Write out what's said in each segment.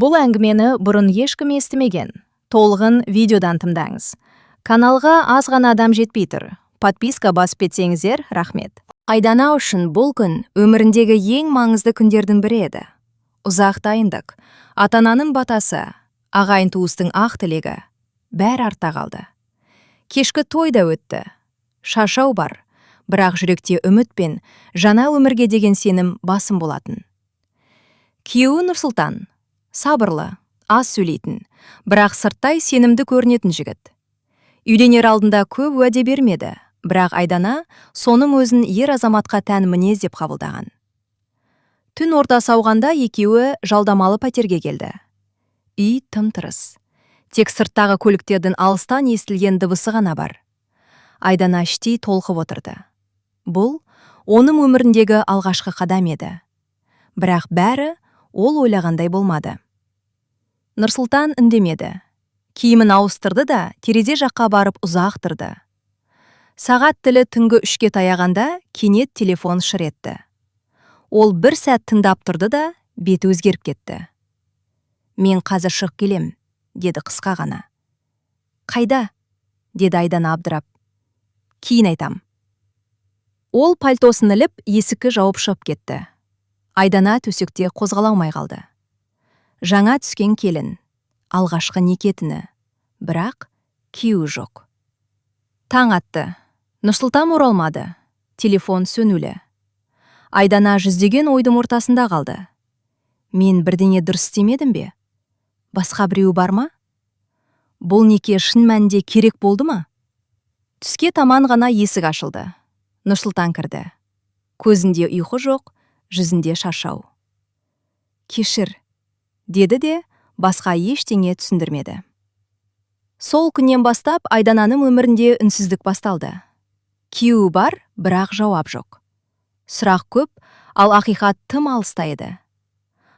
Бұл әңгімені бұрын ешкім естімеген. Толығын видеодан тыңдаңыз. Каналға аз ғана адам жетпей тұр. Подписка басып кетсеңіздер, рахмет. Айдана үшін бұл күн өміріндегі ең маңызды күндердің бірі еді. Ұзақ дайындық, ата-ананың батасы, ағайын туыстың ақ тілегі, бәрі артта қалды. Кешкі той да өтті. Шашау бар, бірақ жүректе үміт пен жаңа өмірге деген сенім басым болатын. Күйеуі Нұрсұлтан, сабырлы, аз сөйлейтін, бірақ сырттай сенімді көрінетін жігіт. Үйленер алдында көп уәде бермеді, бірақ Айдана соның өзін ер азаматқа тән мінез деп қабылдаған. Түн ортасы ауғанда екеуі жалдамалы пәтерге келді. Үй тым-тырыс. Тек сырттағы көліктердің алыстан естілген дыбысы ғана бар. Айдана іштей толқып отырды. Бұл оның өміріндегі алғашқы қадам еді. Бірақ бәрі ол ойлағандай болмады. Нұрсұлтан үндемеді. Киімін ауыстырды да терезе жаққа барып ұзақ тұрды. Сағат тілі түнгі 3-ке таяғанда кенет телефон шыр етті. Ол бір сәт тыңдап тұрды да беті өзгеріп кетті. «Мен қазір шығып келем», деді қысқа ғана. «Қайда?» деді Айдана абдырап. «Кейін айтам». Ол пальтосын іліп, есікті жауып шығып кетті. Айдана төсекте қозғала алмай қалды. Жаңа түскен келін, алғашқы некетіні, бірақ күйеуі жоқ. Таң атты. Нұрсұлтан оралмады. Телефон сөнулі. Айдана жүздеген ойдың ортасында қалды. Мен бірдеңе дұрыс істемедім бе? Басқа біреу бар ма? Бұл неке шын мәнінде керек болды ма? Түске таман ғана есік ашылды. Нұрсұлтан кірді. Көзінде ұйқы жоқ, жүзінде шаршау. «Кешір», деді де басқа ештеңе түсіндірмеді. Сол күннен бастап Айдананың өмірінде үнсіздік басталды. Күйеуі бар, бірақ жауап жоқ. Сұрақ көп, ал ақиқат тым алыста еді.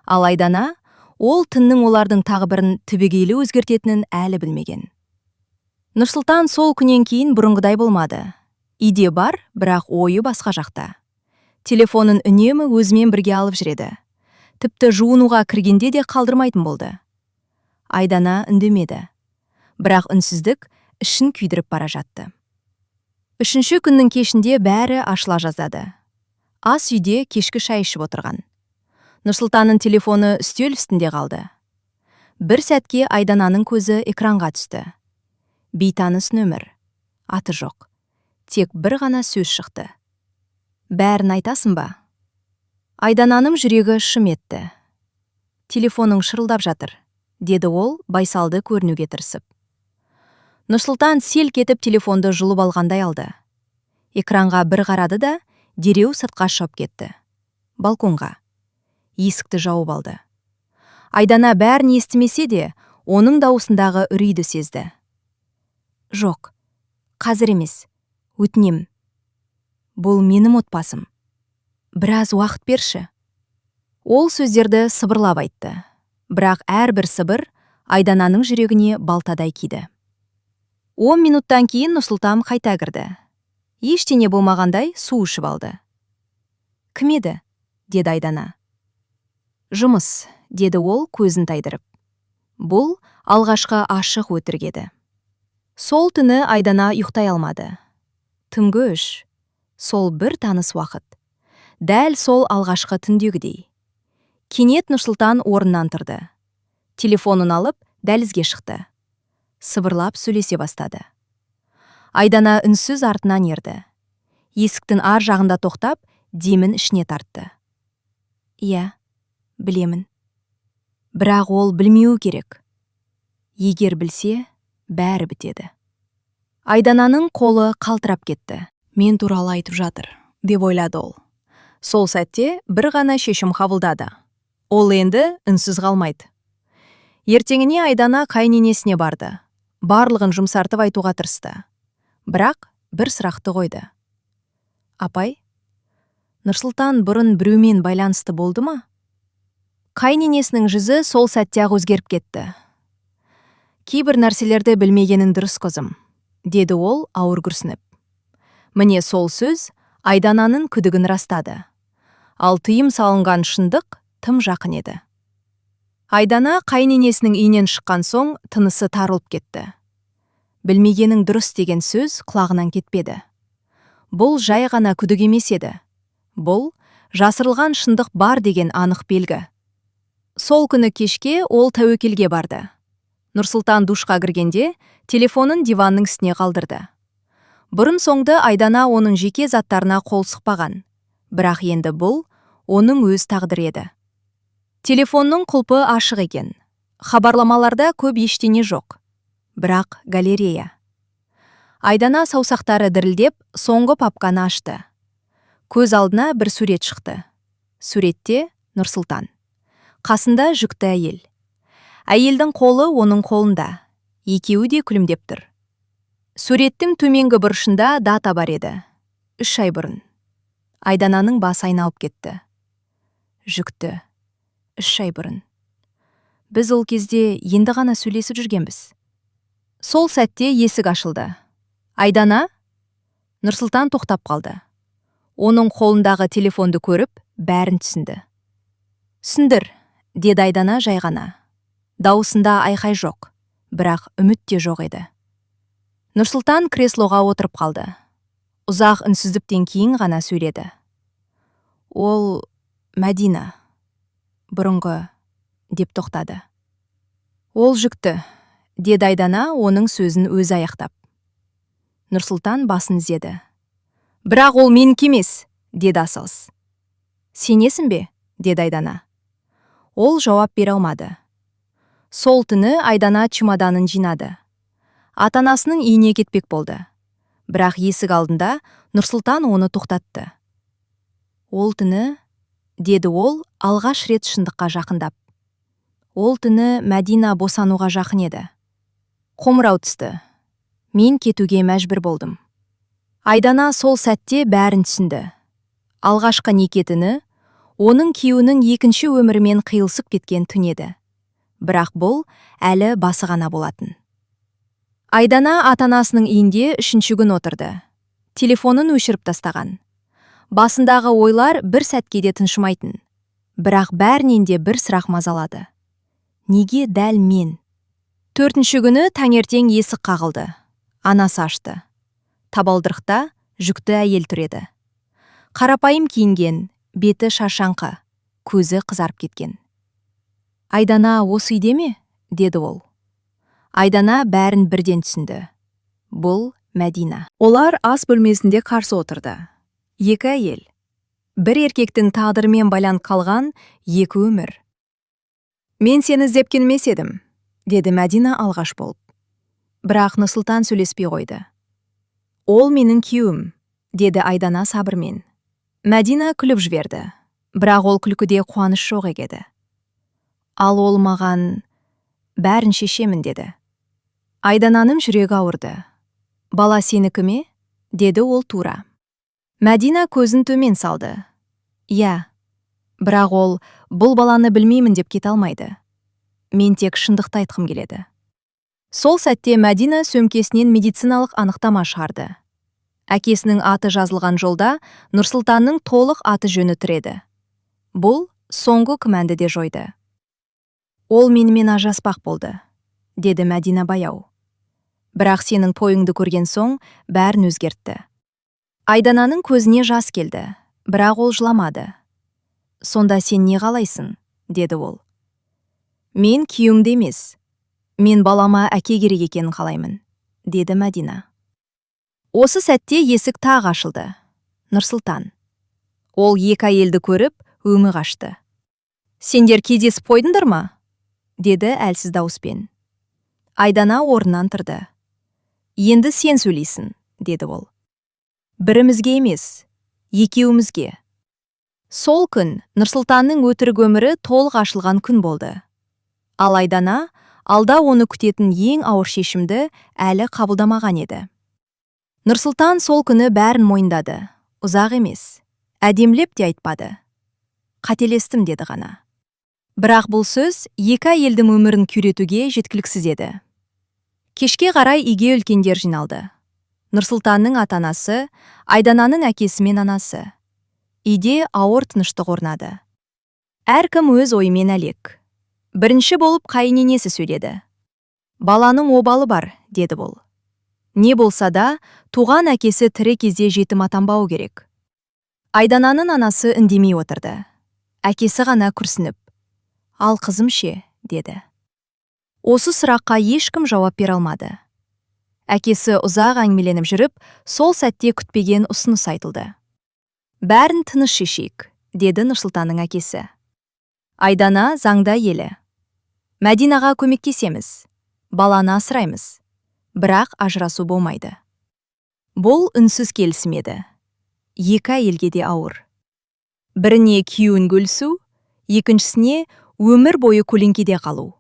Ал Айдана, ол түннің олардың тағдырын түбегейлі өзгертетінін әлі білмеген. Нұрсұлтан сол күннен кейін бұрынғыдай болмады. Үйде бар, бірақ ойы басқа жақта. Телефонын үнемі өзімен бірге алып жүреді. Тіпті жуынуға кіргенде де қалдырмайтын болды. Айдана үндемеді. Бірақ үнсіздік ішін күйдіріп бара жатты. 3-ші күннің кешінде бәрі ашыла жаздады. Ас үйде кешкі шай ішіп отырған. Нұрсұлтанның телефоны үстел үстінде қалды. Бір сәтке Айдананың көзі экранға түсті. Бейтаныс нөмір. Аты жоқ. Тек бір ғана сөз шықты. «Бәрін айтасың ба?» Айдананың жүрегі шым етті. «Телефоның шырылдап жатыр», деді ол байсалды көрінуге тырысып. Нұрсұлтан селк етіп телефонды жұлып алғандай алды. Экранға бір қарады да дереу сыртқа шығып кетті. Балконға. Есікті жауып алды. Айдана бәрін естімесе де, оның дауысындағы үрейді сезді. «Жоқ, қазір емес, өтінем. Бұл менің отбасым. Біраз уақыт берші». Ол сөздерді сыбырлап айтты. Бірақ әрбір сыбыр Айдананың жүрегіне балтадай киді. 10 минуттан кейін Нұрсұлтан қайта кірді. Ештеңе болмағандай су ішіп алды. «Кім еді?» деді Айдана. «Жұмыс», деді ол көзін тайдырып. Бұл алғашқы ашық өтірік еді. Сол түні Айдана ұйықтай алмады. Түнгі 3. Сол бір таныс уақыт. Дәл сол алғашқы түндегідей. Кенет Нұрсұлтан орнынан тұрды. Телефонын алып, дәлізге шықты. Сыбырлап сөйлесе бастады. Айдана үнсіз артынан ерді. Есіктің ар жағында тоқтап, демін ішіне тартты. «Иә, білемін. Бірақ ол білмеуі керек. Егер білсе, бәрі бітеді». Айдананың қолы қалтырап кетті. «Мен туралы айтып жатыр», деп ойлады ол. Сол сәтте бір ғана шешім қабылдады. Ол енді үнсіз қалмайды. Ертеңіне Айдана қайненесіне барды. Барлығын жұмсартып айтуға тырысты. Бірақ бір сұрақты қойды. «Апай, Нұрсұлтан бұрын біреумен байланысты болды ма?» Қайненесінің жүзі сол сәтте-ақ өзгеріп кетті. «Кейбір нәрселерді білмегенің дұрыс қызым», деді ол ауыр күрсініп. Міне сол сөз Айдананың күдігін растады. Ал тыйым салынған шындық тым жақын еді. Айдана қайненесінің үйінен шыққан соң тынысы тарылып кетті. Білмегенің дұрыс деген сөз құлағынан кетпеді. Бұл жай ғана күдік емес еді. Бұл жасырылған шындық бар деген анық белгі. Сол күні кешке ол тәуекелге барды. Нұрсұлтан душқа кіргенде телефонын диванның үстіне қалдырды. Бұрын соңды Айдана оның жеке заттарына қол сұқпаған. Бірақ енді бұл оның өз тағдыры еді. Телефонның құлпы ашық екен. Хабарламаларда көп ештеңе жоқ. Бірақ галерея. Айдана саусақтары дірілдеп, соңғы папканы ашты. Көз алдына бір сурет шықты. Суретте Нұрсұлтан. Қасында жүкті әйел. Әйелдің қолы оның қолында. Екеуі де күлімдеп тұр. Суреттің төменгі бұрышында дата бар еді. 3 ай бұрын. Айдананың басы айналып кетті. Жүкті. 3 ай бұрын. Біз ол кезде енді ғана сөйлесіп жүргенбіз. Сол сәтте есік ашылды. Айдана? Нұрсұлтан тоқтап қалды. Оның қолындағы телефонды көріп, бәрін түсінді. Түсіндір, деді Айдана жайғана. Дауысында айқай жоқ, бірақ үміт те жоқ еді. Нұрсұлтан креслоға отырып қалды. Ұзақ үнсіздіктен кейін ғана сөйледі. Ол Мәдина. Бұрынғы, деп тоқтады. Ол жүкті, деді Айдана оның сөзін өзі аяқтап. Нұрсұлтан басын изеді. Бірақ ол менікі емес, деді асығыс. Сенесің бе? Деді Айдана. Ол жауап бере алмады. Сол түні Айдана чемоданын жинады. Ата-анасының үйіне кетпек болды. Бірақ есік алдында Нұрсұлтан оны тоқтатты. Ол түні, деді ол алғаш рет шындыққа жақындап. Ол түні Мәдина босануға жақын еді. Қоңырау түсті. Мен кетуге мәжбүр болдым. Айдана сол сәтте бәрін түсінді. Алғашқы некетіні, оның күйеуінің екінші өмірімен қиылысып кеткен түн еді. Бірақ бұл әлі басы ғана болатын. Айдана ата-анасының үйінде 3-ші күн отырды. Телефонын өшіріп тастаған. Басындағы ойлар бір сәтке де тыншымайтын. Бірақ бәрінен де бір сұрақ мазалады. Неге дәл мен? 4-ші күні таңертең есік қағылды. Анасы ашты. Табалдырықта жүкті әйел тұр еді. Қарапайым киінген, беті шаршаңқы, көзі қызарып кеткен. Айдана осы үйде ме? Деді ол. Айдана бәрін бірден түсінді. Бұл Мәдина. Олар ас бөлмесінде қарсы отырды. 2 әйел. Бір еркектің тағдырымен байланып қалған 2 өмір. Мен сені іздеп келмес едім, деді Мәдина алғаш болып. Бірақ Нұрсұлтан сөйлеспей қойды. Ол менің күйеуім, деді Айдана сабырмен. Мәдина күліп жіберді, бірақ ол күлкіде қуаныш жоқ еді. Ал ол маған бәрін шешемін деді. Айдананың жүрегі ауырды. Бала сенікі ме? Деді ол тура. Мәдина көзін төмен салды. Иә, бірақ ол бұл баланы білмеймін деп кете алмайды. Мен тек шындықты айтқым келеді. Сол сәтте Мәдина сөмкесінен медициналық анықтама шығарды. Әкесінің аты жазылған жолда Нұрсұлтанның толық аты жөні тұр еді. Бұл соңғы күмәнді де жойды. Ол менімен ажыраспақ болды, деді Мәдина баяу. Бірақ сенің тойыңды көрген соң бәрін өзгертті. Айдананың көзіне жас келді, бірақ ол жыламады. Сонда сен не қалайсың? Деді ол. Мен күйеуімді емес. Мен балама әке керек екенін қалаймын, деді Мәдина. Осы сәтте есік тағы ашылды. Нұрсұлтан. Ол 2 әйелді көріп, өңі қашты. Сендер кездесіп қойдыңдар ма? Деді әлсіз дауыспен. Айдана орнынан тұрды. Енді сен сөйлейсің, деді ол. Бірімізге емес, екеуімізге. Сол күн Нұрсұлтанның өтірік өмірі толық ашылған күн болды. Ал Айдана алда оны күтетін ең ауыр шешімді әлі қабылдамаған еді. Нұрсұлтан сол күні бәрін мойындады. Ұзақ емес, әдемілеп те айтпады. Қателестім деді ғана. Бірақ бұл сөз 2 әйелдің өмірін күйретуге жеткіліксіз еді. Кешке қарай үйге үлкендер жиналды. Нұрсұлтанның ата-анасы, Айдананың әкесі мен анасы. Үйде ауыр тыныштық орнады. Әркім өз ойымен әлек. Бірінші болып қайыненесі сөйледі. Баланың обалы бар, деді бұл. Не болса да, туған әкесі тірі кезде жетім атанбауы керек. Айдананың анасы үндемей отырды. Әкесі ғана күрсініп. Ал қызым ше, деді. Осы сұраққа ешкім жауап бере алмады. Әкесі ұзақ әңгімеленіп жүріп, сол сәтте күтпеген ұсыныс айтылды. Бәрін тыныш шешейік, деді Нұрсұлтанның әкесі. Айдана заңда елі. Мәдинаға көмектесеміз. Баланы асыраймыз. Бірақ ажырасу болмайды. Бұл үнсіз келісім еді. Екі әйелге де ауыр. Біріне күйеуін көлсу, екіншісіне өмір бойы көлеңкеде қалу.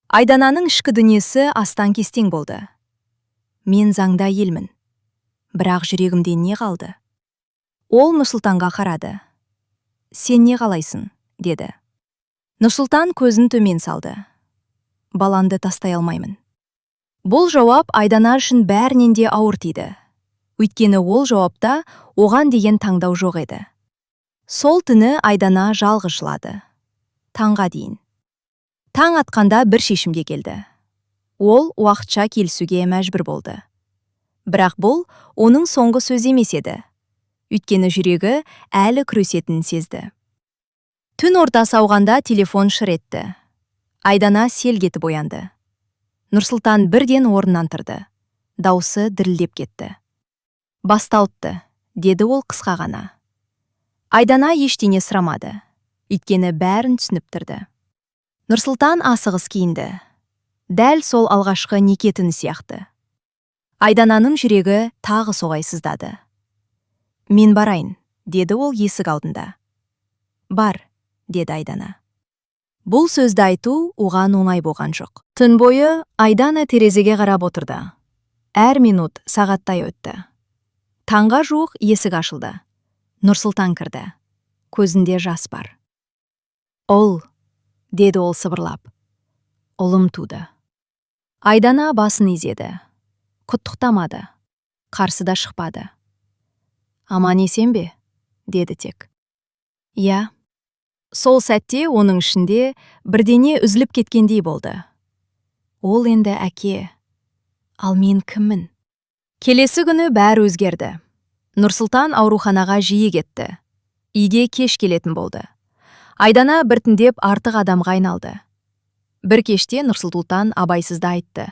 Айдананың ішкі дүниесі астан-кестең болды. Мен заңда елмін. Бірақ жүрегімде не қалды? Ол Нұрсұлтанға қарады. Сен не қалайсың, деді. Нұрсұлтан көзін төмен салды. Баланды тастай алмаймын. Бұл жауап Айдана үшін бәрінен де ауыр тиді. Өйткені ол жауапта оған деген таңдау жоқ еді. Сол түні Айдана жалғыз жылады. Таңға дейін. Таң атқанда бір шешімге келді. Ол уақытша келісуге мәжбүр болды. Бірақ бұл оның соңғы сөзі емес еді. Өйткені жүрегі әлі күресетінін сезді. Түн ортасы ауғанда телефон шыр етті. Айдана селк етіп оянды. Нұрсұлтан бірден орнынан тұрды. Даусы дірілдеп кетті. Басталыпты, деді ол қысқа ғана. Айдана ештеңе сұрамады. Өйткені бәрін түсініп тұрды. Нұрсұлтан асығыс киінді. Дәл сол алғашқы некетіні сияқты. Айдананың жүрегі тағы соғай сыздады. Мен барайын, деді ол есік алдында. Бар, деді Айдана. Бұл сөзді айту оған оңай болған жоқ. Түн бойы Айдана терезеге қарап отырды. Әр минут сағаттай өтті. Таңға жуық есік ашылды. Нұрсұлтан кірді. Көзінде жас бар. Ол, деді ол сыбырлап. Ұлым туды. Айдана басын изеді. Құттықтамады. Қарсыда шықпады. Аман есен бе? Деді тек. Я. Сол сәтте оның ішінде бірдене үзіліп кеткендей болды. Ол енді әке. Ал мен кіммін? Келесі күні бәрі өзгерді. Нұрсұлтан ауруханаға жиі кетті. Үйге кеш келетін болды. Айдана біртіндеп артық адамға айналды. Бір кеште Нұрсұлтан абайсызда айтты.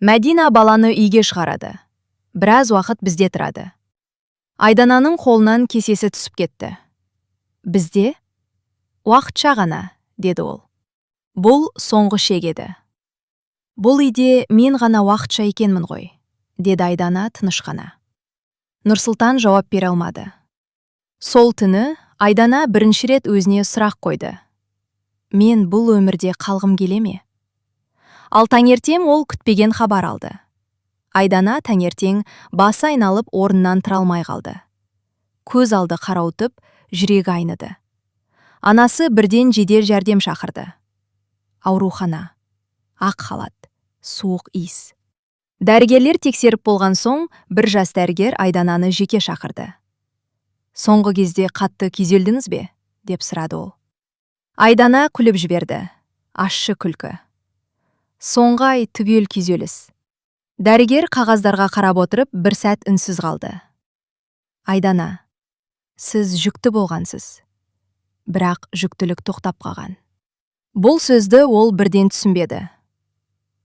Мәдина баланы үйге шығарады. Біраз уақыт бізде тұрады. Айдананың қолынан кесесі түсіп кетті. Бізде? Уақытша ғана, деді ол. Бұл соңғы шек еді. Бұл үйде мен ғана уақытша екенмін ғой, деді Айдана тыныш ғана. Нұрсұлтан жауап бере алмады. Сол түні Айдана бірінші рет өзіне сұрақ қойды. Мен бұл өмірде қалғым келе ме? Ал таңертең ол күтпеген хабар алды. Айдана таңертең басы айналып орнынан тұра алмай қалды. Көз алды қарауытып, жүрегі айныды. Анасы бірден жедел жәрдем шақырды. Аурухана, ақ халат, суық иіс. Дәрігерлер тексеріп болған соң, бір жас дәрігер Айдананы жеке шақырды. Соңғы кезде қатты күйзелдіңіз бе? Деп сұрады ол. Айдана күліп жіберді. Ащы күлкі. Соңғы ай түгел күйзеліс. Дәрігер қағаздарға қарап отырып бір сәт үнсіз қалды. Айдана, сіз жүкті болғансыз. Бірақ жүктілік тоқтап қалған. Бұл сөзді ол бірден түсінбеді.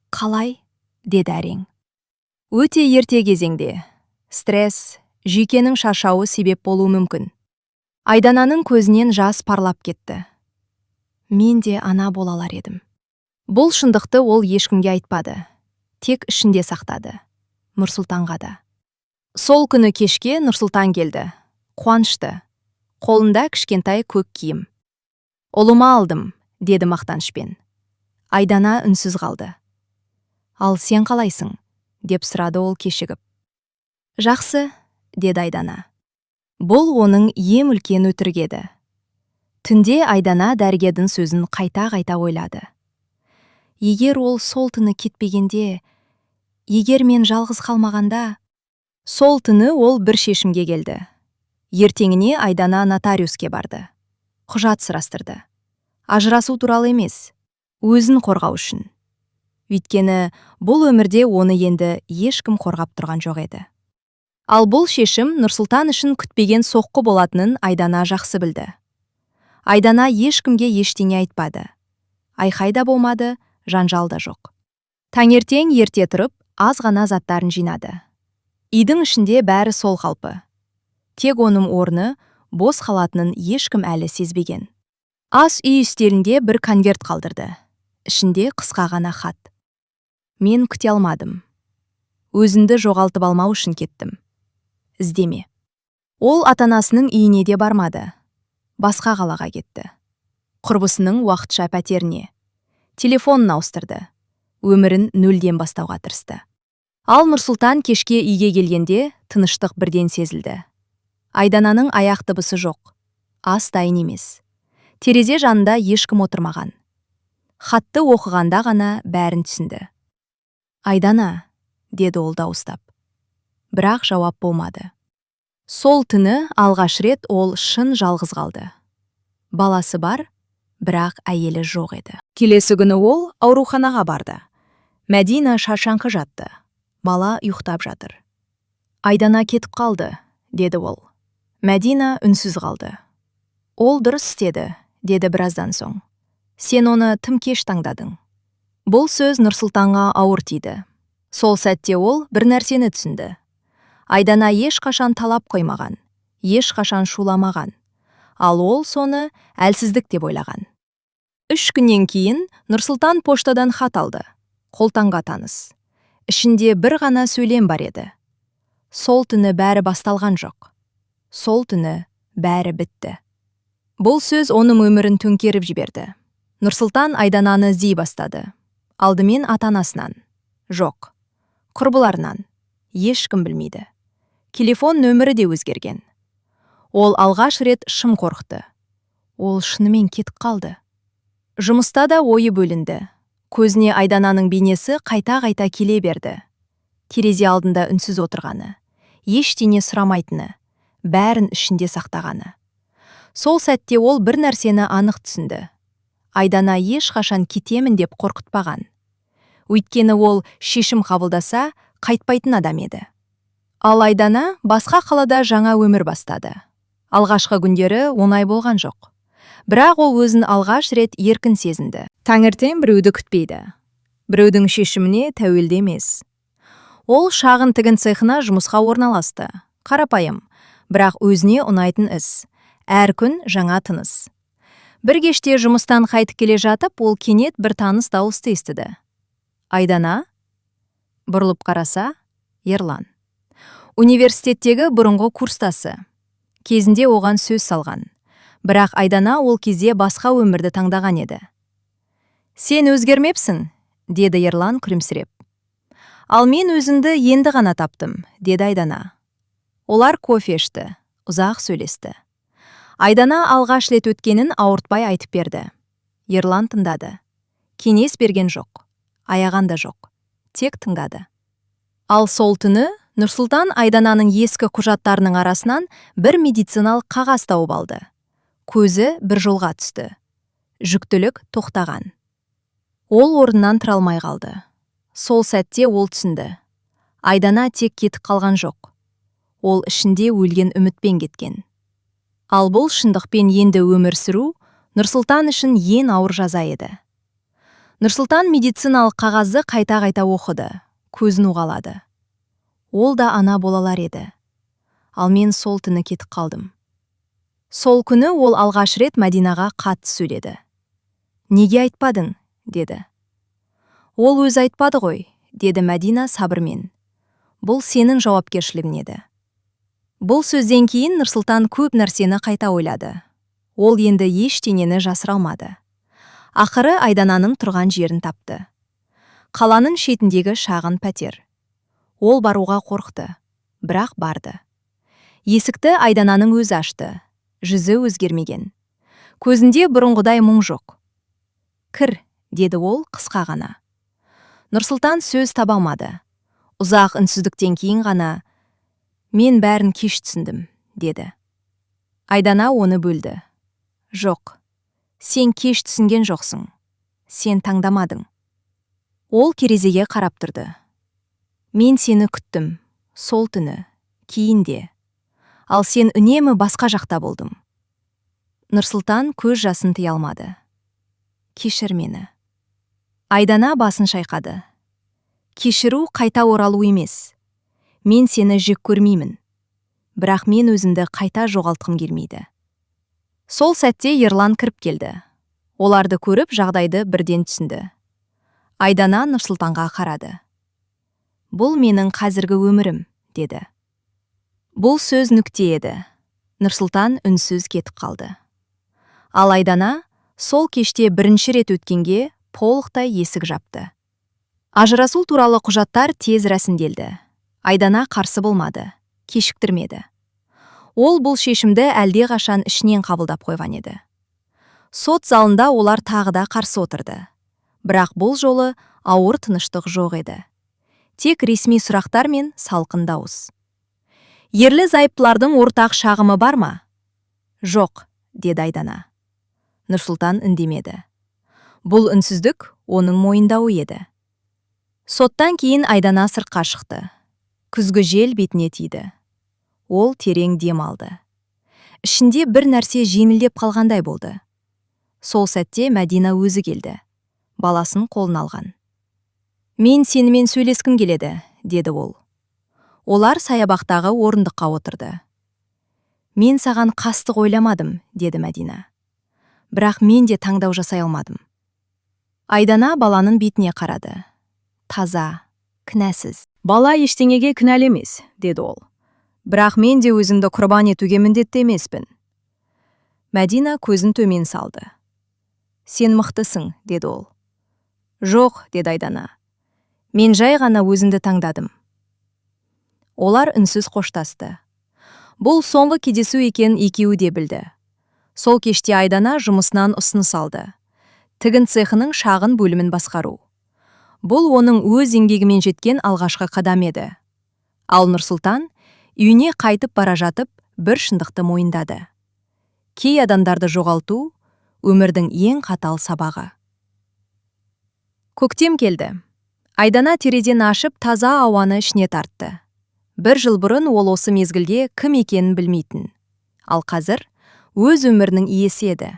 Қалай? Деді әрең. Өте ерте кезеңде. Стресс, жүйкенің шаршауы себеп болуы мүмкін. Айдананың көзінен жас парлап кетті. Мен де ана бола алар едім. Бұл шындықты ол ешкімге айтпады. Тек ішінде сақтады. Нұрсұлтанға да. Сол күні кешке Нұрсұлтан келді. Қуанышты. Қолында кішкентай көк киім. Ұлыма алдым, деді мақтанышпен. Айдана үнсіз қалды. Ал сен қалайсың? Деп сұрады ол кешігіп. Жақсы, деді Айдана. Бұл оның ең үлкен өтірік еді. Түнде Айдана дәрігердің сөзін қайта-қайта ойлады. Егер ол сол түні кетпегенде, егер мен жалғыз қалмағанда, сол түні ол бір шешімге келді. Ертеңіне Айдана нотариуске барды. Құжат сұрастырды. Ажырасу туралы емес, өзін қорғау үшін. Өйткені бұл өмірде оны енді ешкім қорғап тұрған жоқ еді. Ал бұл шешім Нұрсұлтан үшін күтпеген соққы болатынын Айдана жақсы білді. Айдана ешкімге ештеңе айтпады. Айқай да болмады, жанжал да жоқ. Таңертең ерте тұрып, аз ғана заттарын жинады. Үйдің ішінде бәрі сол қалпы. Тек оның орны бос қалатынын ешкім әлі сезбеген. Ас үй үстелінде бір конверт қалдырды. Ішінде қысқа ғана хат. Мен күте алмадым. Өзіңді жоғалтып алмау үшін кеттім. Іздеме. Ол ата-анасының үйіне де бармады. Басқа қалаға кетті. Құрбысының уақытша пәтеріне. Телефонын ауыстырды. Өмірін нөлден бастауға тырысты. Ал Нұрсұлтан кешке үйге келгенде тыныштық бірден сезілді. Айдананың аяқ дыбысы жоқ. Ас дайын емес. Терезе жанында ешкім отырмаған. Хатты оқығанда ғана бәрін түсінді. Айдана, деді ол дауыстап. Бірақ жауап болмады. Сол түні алғаш рет ол шын жалғыз қалды. Баласы бар, бірақ әйелі жоқ еді. Келесі күні ол ауруханаға барды. Мәдина шаршаңқы жатты. Бала ұйықтап жатыр. Айдана кетіп қалды, деді ол. Мәдина үнсіз қалды. Ол дұрыс істеді, деді біраздан соң. Сен оны тым кеш таңдадың. Бұл сөз Нұрсұлтанға ауыр тиді. Сол сәтте ол бір нәрсені түсінді. Айдана ешқашан талап қоймаған, ешқашан шуламаған. Ал ол соны әлсіздік деп ойлаған. 3 күннен кейін Нұрсұлтан поштадан хат алды. Қолтаңға таныс. Ішінде бір ғана сөйлем бар еді. Сол түні бәрі басталған жоқ. Сол түні бәрі бітті. Бұл сөз оның өмірін төңкеріп жіберді. Нұрсұлтан Айдананы іздей бастады. Алдымен ата-анасынан. Жоқ. Құрбыларынан. Ешкім білмейді. Телефон нөмірі де өзгерген. Ол алғаш рет шым қорқты. Ол шынымен кетіп қалды. Жұмыста да ойы бөлінді. Көзіне Айдананың бейнесі қайта-қайта келе берді. Терезе алдында үнсіз отырғаны, ештеңе сұрамайтыны, бәрін ішінде сақтағаны. Сол сәтте ол бір нәрсені анық түсінді. Айдана ешқашан кетемін деп қорқытпаған. Өйткені ол шешім қабылдаса, қайтпайтын адам еді. Ал Айдана басқа қалада жаңа өмір бастады. Алғашқы күндері оңай болған жоқ. Бірақ ол өзін алғаш рет еркін сезінді. Таңертең біреуді күтпейді. Біреудің шешіміне тәуелді емес. Ол шағын тігін цехына жұмысқа орналасты. Қарапайым, бірақ өзіне ұнайтын іс. Әр күн жаңа тыныс. Бір кеште жұмыстан қайтып келе жатып, ол кенет бір таныс дауысты естіді. Айдана? Бұрылып қараса, Ерлан. Университеттегі бұрынғы курстасы. Кезінде оған сөз салған. Бірақ Айдана ол кезде басқа өмірді таңдаған еді. Сен өзгермепсің, деді Ерлан күлімсіреп. Ал мен өзімді енді ғана таптым, деді Айдана. Олар кофе ішті, ұзақ сөйлесті. Айдана алғаш рет өткенін ауыртпай айтып берді. Ерлан тыңдады. Кеңес берген жоқ, аяған да жоқ, тек тыңдады. Ал сол түні Нұрсұлтан Айдананың ескі құжаттарының арасынан бір медициналық қағаз тауып алды. Көзі бір жолға түсті. Жүктілік тоқтаған. Ол орнынан тұра алмай қалды. Сол сәтте ол түсінді. Айдана тек кетіп қалған жоқ. Ол ішінде өлген үмітпен кеткен. Ал бұл шындықпен енді өмір сүру Нұрсұлтан үшін ең ауыр жаза еді. Нұрсұлтан медициналық қағазды қайта-қайта оқыды, көзін уғалады. Ол да ана болалар еді. Ал мен сол түні кетіп қалдым. Сол күні ол алғаш рет Мәдинаға қатты сөйледі. Неге айтпадың, деді. Ол өз айтпады ғой, деді Мәдина сабырмен. Бұл сенің жауапкершілігің еді. Бұл сөзден кейін Нұрсұлтан көп нәрсені қайта ойлады. Ол енді ештеңені жасыра алмады. Ақыры Айдананың тұрған жерін тапты. Қаланың шетіндегі шағын пәтер. Ол баруға қорықты, бірақ барды. Есікті Айдананың өзі ашты, жүзі өзгермеген. Көзінде бұрынғыдай мұң жоқ. Кір, деді ол қысқа ғана. Нұрсұлтан сөз таба алмады. Ұзақ үнсіздіктен кейін ғана, мен бәрін кеш түсіндім, деді. Айдана оны бөлді. Жоқ, Сен кеш түсінген жоқсың. Сен таңдамадың. Ол терезеге қарап тұрды. Мен сені күттім, сол түні, кейін де. Ал сен үнемі басқа жақта болдым. Нұрсұлтан көз жасын тыя алмады. Кешір мені. Айдана басын шайқады. Кешіру қайта оралу емес. Мен сені жек көрмеймін. Бірақ мен өзімді қайта жоғалтқым келмейді. Сол сәтте Ерлан кіріп келді. Оларды көріп жағдайды бірден түсінді. Айдана Нұрсұлтанға қарады. Бұл менің қазіргі өмірім, деді. Бұл сөз нүкте еді. Нұрсұлтан үнсіз кетіп қалды. Ал Айдана сол кеште бірінші рет өткенге толықтай есік жапты. Ажырасу туралы құжаттар тез рәсімделді. Айдана қарсы болмады, кешіктірмеді. Ол бұл шешімді әлдеқашан ішінен қабылдап қойған еді. Сот залында олар тағы да қарсы отырды. Бірақ бұл жолы ауыр тыныштық жоқ еді. Тек ресми сұрақтар мен салқын дауыс. Ерлі зайыптылардың ортақ шағымы бар ма? Жоқ, деді Айдана. Нұрсұлтан үндемеді. Бұл үнсіздік оның мойындауы еді. Соттан кейін Айдана сыртқа шықты. Күзгі жел бетіне тиді. Ол терең дем алды. Ішінде бір нәрсе жеңілдеп қалғандай болды. Сол сәтте Мәдина өзі келді. Баласын қолына алған. Мен сенімен сөйлескім келеді, деді ол. Олар саябақтағы орындыққа отырды. Мен саған қастық ойламадым, деді Мәдина. Бірақ мен де таңдау жасай алмадым. Айдана баланың бетіне қарады. Таза, кінәсіз. Бала ештеңеге кінәлі емес, деді ол. Бірақ мен де өзімді құрбан етуге міндетті емеспін. Мәдина көзін төмен салды. Сен мықтысың, деді ол. Жоқ, деді Айдана. Мен жай ғана өзімді таңдадым. Олар үнсіз қоштасты. Бұл соңғы кездесу екен екеуі де білді. Сол кеште Айдана жұмысынан ұсыныс алды. Тігін цехының шағын бөлімін басқару. Бұл оның өз еңбегімен жеткен алғашқы қадам еді. Ал Нұрсұлтан үйіне қайтып бара жатып бір шындықты мойындады. Кей адамдарды жоғалту өмірдің ең қатал сабағы. Көктем келді. Айдана терезені ашып таза ауаны ішіне тартты. Бір жыл бұрын ол осы мезгілде кім екенін білмейтін. Ал қазір өз өмірінің иесі еді.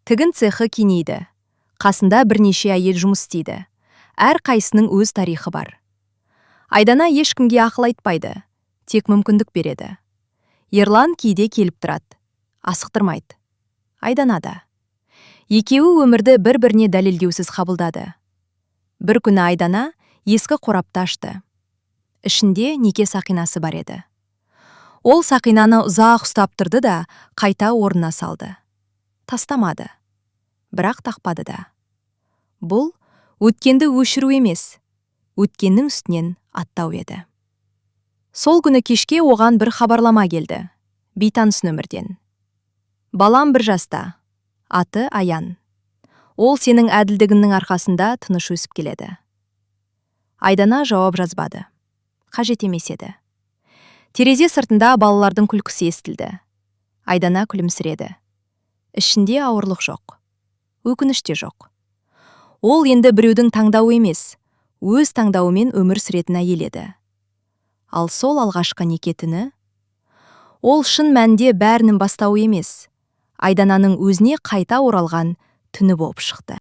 Тігін цехы кеңейді. Қасында бірнеше әйел жұмыс істейді. Әр қайсының өз тарихы бар. Айдана ешкімге ақыл айтпайды, тек мүмкіндік береді. Ерлан кейде келіп тұрады, асықтырмайды. Айдана да. Екеуі өмірді бір-біріне дәлелдеусіз қабылдады. Бір күні Айдана ескі қорапты ашты. Ішінде неке сақинасы бар еді. Ол сақинаны ұзақ ұстап тұрды да қайта орнына салды. Тастамады. Бірақ тақпады да. Бұл өткенді өшіру емес, өткеннің үстінен аттау еді. Сол күні кешке оған бір хабарлама келді. Бейтаныс нөмірден. Балам 1 жаста. Аты Аян. Ол сенің әділдігіңнің арқасында тыныш өсіп келеді. Айдана жауап жазбады. Қажет емес еді. Терезе сыртында балалардың күлкісі естілді. Айдана күлімсіреді. Ішінде ауырлық жоқ. Өкініш те жоқ. Ол енді біреудің таңдауы емес, өз таңдауымен өмір сүретін әйел еді. Ал сол алғашқы неке түні, ол шын мәнінде бәрінің бастауы емес, Айдананың өзіне қайта оралған түні болып шықты.